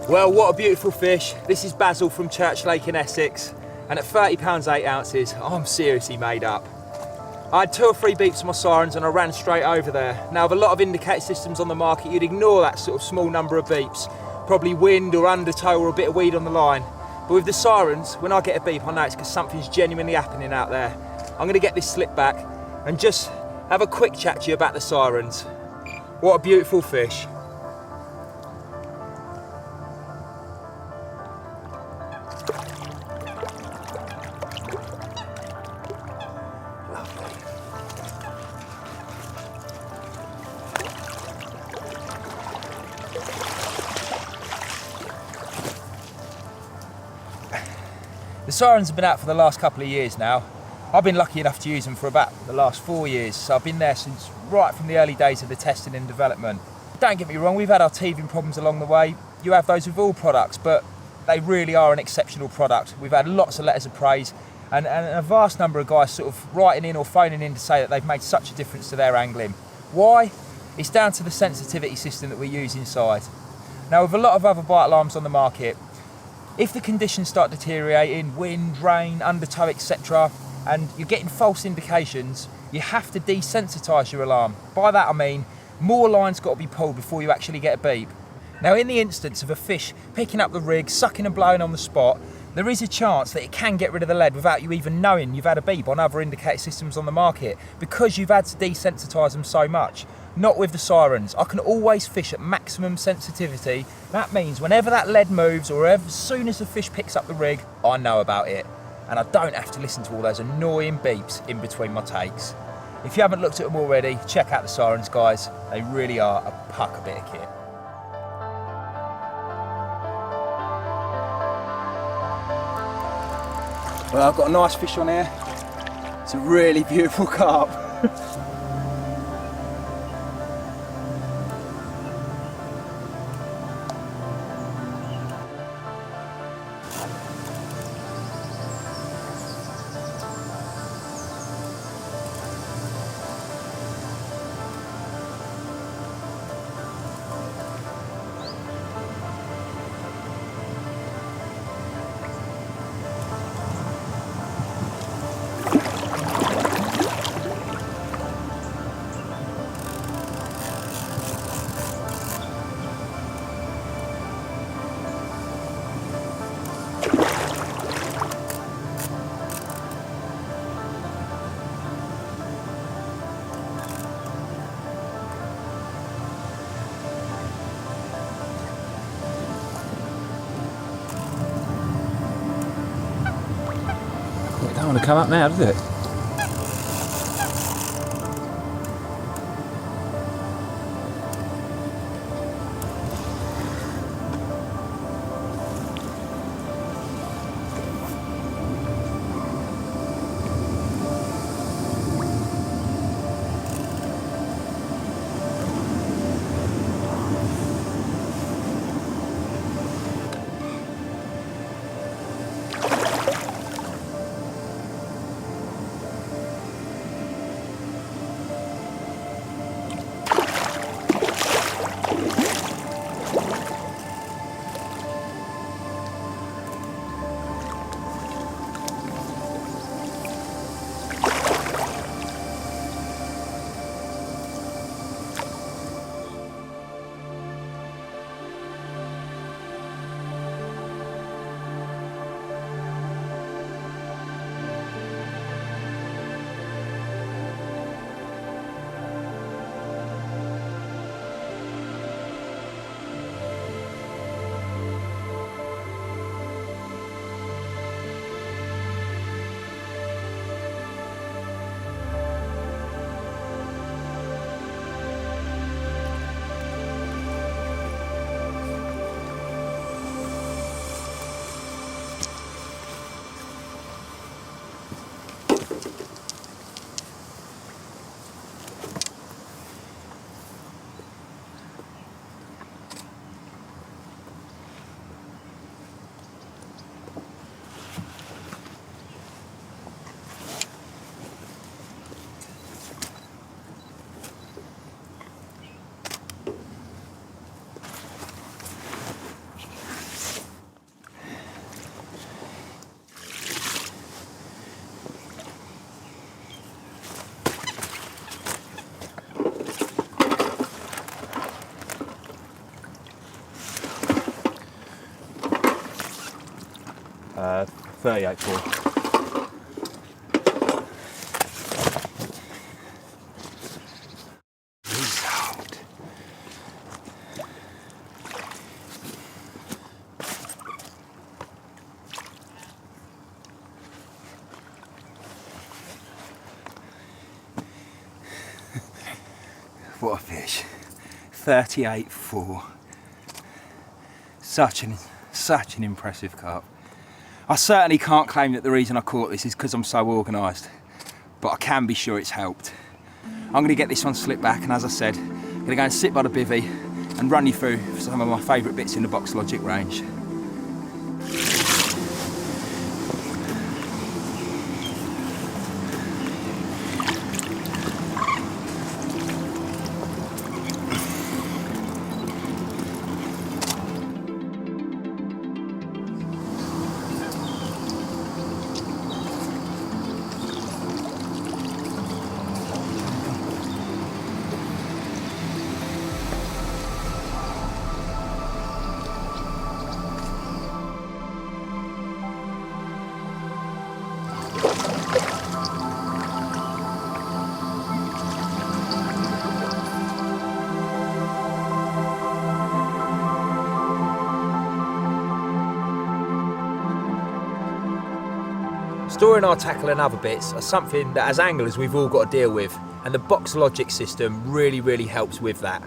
Well, what a beautiful fish. This is Basil from Church Lake in Essex, and at £30 8 ounces, I'm seriously made up. I had 2 or 3 beeps on my sirens and I ran straight over there. Now, with a lot of indicator systems on the market, you'd ignore that sort of small number of beeps, probably wind or undertow or a bit of weed on the line. But with the sirens, when I get a beep, I know it's because something's genuinely happening out there. I'm going to get this slip back and just have a quick chat to you about the sirens. What a beautiful fish. The sirens have been out for the last couple of years now. I've been lucky enough to use them for about the last 4 years, so I've been there since right from the early days of the testing and development. Don't get me wrong, we've had our teething problems along the way. You have those with all products, but they really are an exceptional product. We've had lots of letters of praise and a vast number of guys sort of writing in or phoning in to say that they've made such a difference to their angling. Why? It's down to the sensitivity system that we use inside. Now, with a lot of other bite alarms on the market, if the conditions start deteriorating, wind, rain, undertow, etc., and you're getting false indications, you have to desensitise your alarm. By that I mean, more line's got to be pulled before you actually get a beep. Now, in the instance of a fish picking up the rig, sucking and blowing on the spot, there is a chance that it can get rid of the lead without you even knowing you've had a beep on other indicator systems on the market, because you've had to desensitise them so much. Not with the sirens. I can always fish at maximum sensitivity. That means whenever that lead moves or as soon as the fish picks up the rig, I know about it. And I don't have to listen to all those annoying beeps in between my takes. If you haven't looked at them already, check out the sirens, guys. They really are a pucker bit of kit. Well, I've got a nice fish on here. It's a really beautiful carp. It don't want to come up now, does it? 38.4. What a fish. 38.4. Such an impressive carp. I certainly can't claim that the reason I caught this is because I'm so organised, but I can be sure it's helped. I'm going to get this one slipped back, and as I said, I'm going to go and sit by the bivvy and run you through some of my favourite bits in the Box Logic range. Storing our tackle and other bits are something that as anglers we've all got to deal with, and the Box Logic system really helps with that.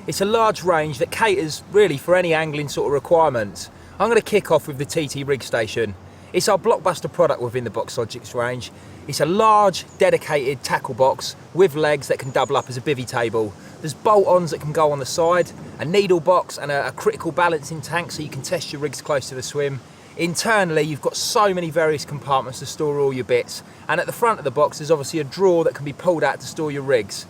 It's a large range that caters really for any angling sort of requirements. I'm going to kick off with the TT Rig Station. It's our blockbuster product within the Box Logic's range. It's a large dedicated tackle box with legs that can double up as a bivvy table. There's bolt-ons that can go on the side, a needle box and a critical balancing tank so you can test your rigs close to the swim. Internally, you've got so many various compartments to store all your bits, and at the front of the box there's obviously a drawer that can be pulled out to store your rigs.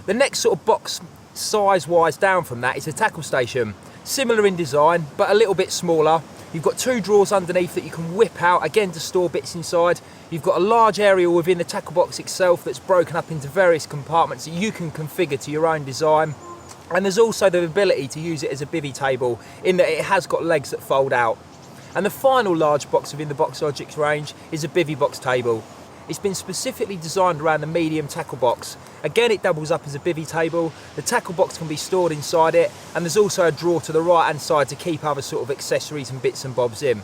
The next sort of box size-wise down from that is a tackle station. Similar in design, but a little bit smaller. You've got two drawers underneath that you can whip out, again to store bits inside. You've got a large area within the tackle box itself that's broken up into various compartments that you can configure to your own design. And there's also the ability to use it as a bivvy table, in that it has got legs that fold out. And the final large box within the Box Logic range is a bivvy box table. It's been specifically designed around the medium tackle box. Again, it doubles up as a bivvy table. The tackle box can be stored inside it, and there's also a drawer to the right hand side to keep other sort of accessories and bits and bobs in.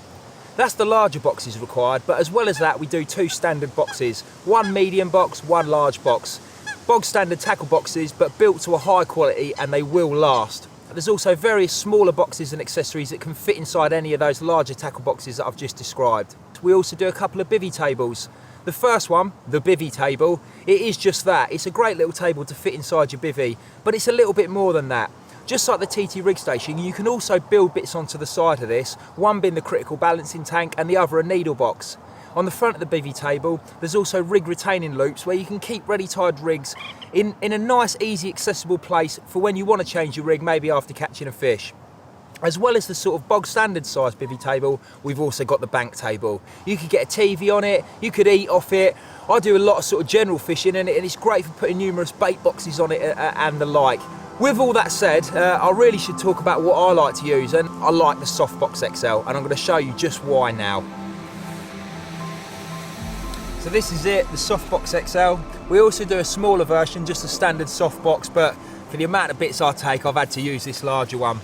That's the larger boxes required, but as well as that we do two standard boxes. One medium box, one large box. Bog standard tackle boxes, but built to a high quality, and they will last. There's also various smaller boxes and accessories that can fit inside any of those larger tackle boxes that I've just described. We also do a couple of bivvy tables. The first one, the bivvy table, it is just that. It's a great little table to fit inside your bivvy, but it's a little bit more than that. Just like the TT Rig Station, you can also build bits onto the side of this, one being the critical balancing tank and the other a needle box. On the front of the bivvy table, there's also rig retaining loops where you can keep ready tied rigs in a nice, easy, accessible place for when you want to change your rig, maybe after catching a fish. As well as the sort of bog standard size bivvy table, we've also got the bank table. You could get a TV on it, you could eat off it. I do a lot of sort of general fishing in it, and it's great for putting numerous bait boxes on it and the like. With all that said, I really should talk about what I like to use, and I like the Softbox XL, and I'm going to show you just why now. So this is it, the Softbox XL. We also do a smaller version, just a standard softbox, but for the amount of bits I take, I've had to use this larger one.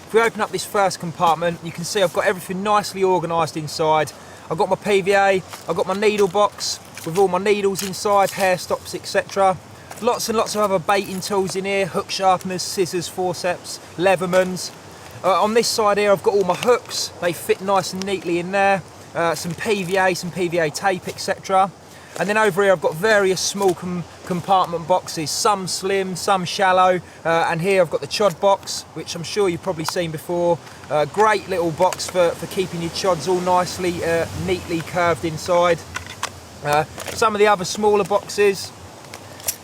If we open up this first compartment, you can see I've got everything nicely organised inside. I've got my PVA, I've got my needle box with all my needles inside, hair stops, etc. Lots and lots of other baiting tools in here, hook sharpeners, scissors, forceps, leathermans. On this side here, I've got all my hooks. They fit nice and neatly in there. Some PVA tape, etc. And then over here I've got various small compartment boxes, some slim, some shallow, and here I've got the chod box, which I'm sure you've probably seen before. Great little box for keeping your chods all nicely, neatly curved inside. Some of the other smaller boxes,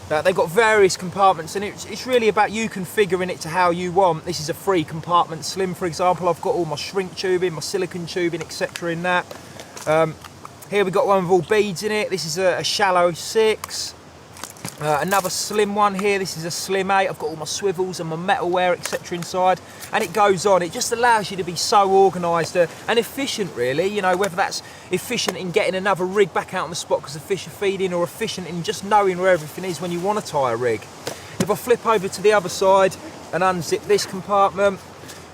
they've got various compartments, and it's really about you configuring it to how you want. This is a 3 compartment slim, for example. I've got all my shrink tubing, my silicone tubing, etc. in that. Here we've got one with all beads in it. This is a shallow 6. Another slim one here, this is a Slim 8. I've got all my swivels and my metalware, etc. inside, and it goes on. It just allows you to be so organised and efficient, really. You know, whether that's efficient in getting another rig back out on the spot because the fish are feeding, or efficient in just knowing where everything is when you want to tie a rig. If I flip over to the other side and unzip this compartment,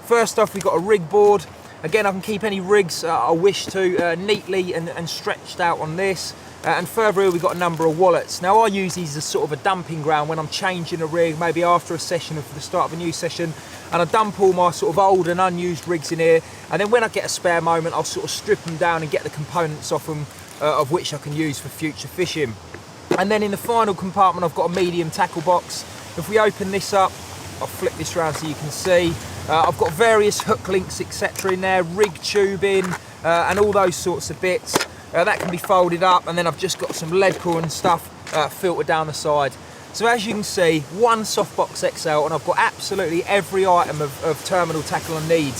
first off we've got a rig board. Again, I can keep any rigs I wish to neatly and stretched out on this. And further here we've got a number of wallets. Now I use these as sort of a dumping ground when I'm changing a rig, maybe after a session or for the start of a new session, and I dump all my sort of old and unused rigs in here, and then when I get a spare moment I'll sort of strip them down and get the components off them of which I can use for future fishing. And then in the final compartment I've got a medium tackle box. If we open this up, I'll flip this around so you can see, I've got various hook links etc. in there, rig tubing and all those sorts of bits. That can be folded up, and then I've just got some lead core and stuff filtered down the side. So as you can see, one softbox XL, and I've got absolutely every item of terminal tackle I need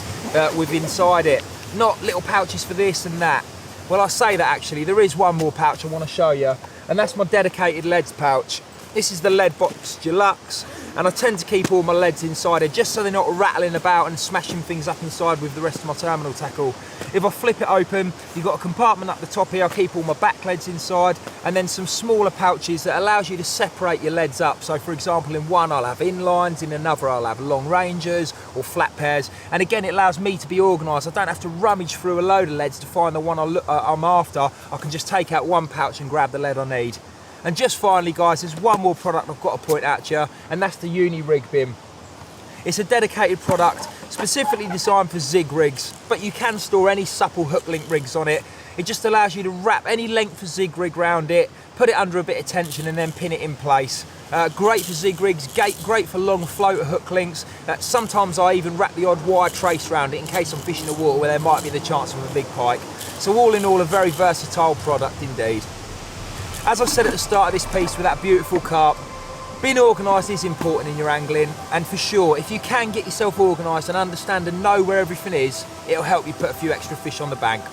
with inside it. Not little pouches for this and that. Well, I say that actually, there is one more pouch I want to show you, and that's my dedicated leads pouch. This is the lead Box Deluxe, and I tend to keep all my leads inside it just so they're not rattling about and smashing things up inside with the rest of my terminal tackle. If I flip it open, you've got a compartment up the top here. I'll keep all my back leads inside, and then some smaller pouches that allows you to separate your leads up. So for example, in one I'll have inlines, in another I'll have long rangers or flat pairs, and again it allows me to be organised. I don't have to rummage through a load of leads to find the one I'm after. I can just take out one pouch and grab the lead I need. And just finally guys, there's one more product I've got to point out to you, and that's the Uni Rig bin. It's a dedicated product specifically designed for zig rigs, but you can store any supple hook link rigs on it. It just allows you to wrap any length of zig rig around it, put it under a bit of tension and then pin it in place. Great for zig rigs, great for long floater hook links. Sometimes I even wrap the odd wire trace around it in case I'm fishing the water where there might be the chance of a big pike. So all in all, a very versatile product indeed. As I said at the start of this piece with that beautiful carp, being organised is important in your angling, and for sure, if you can get yourself organised and understand and know where everything is, it'll help you put a few extra fish on the bank.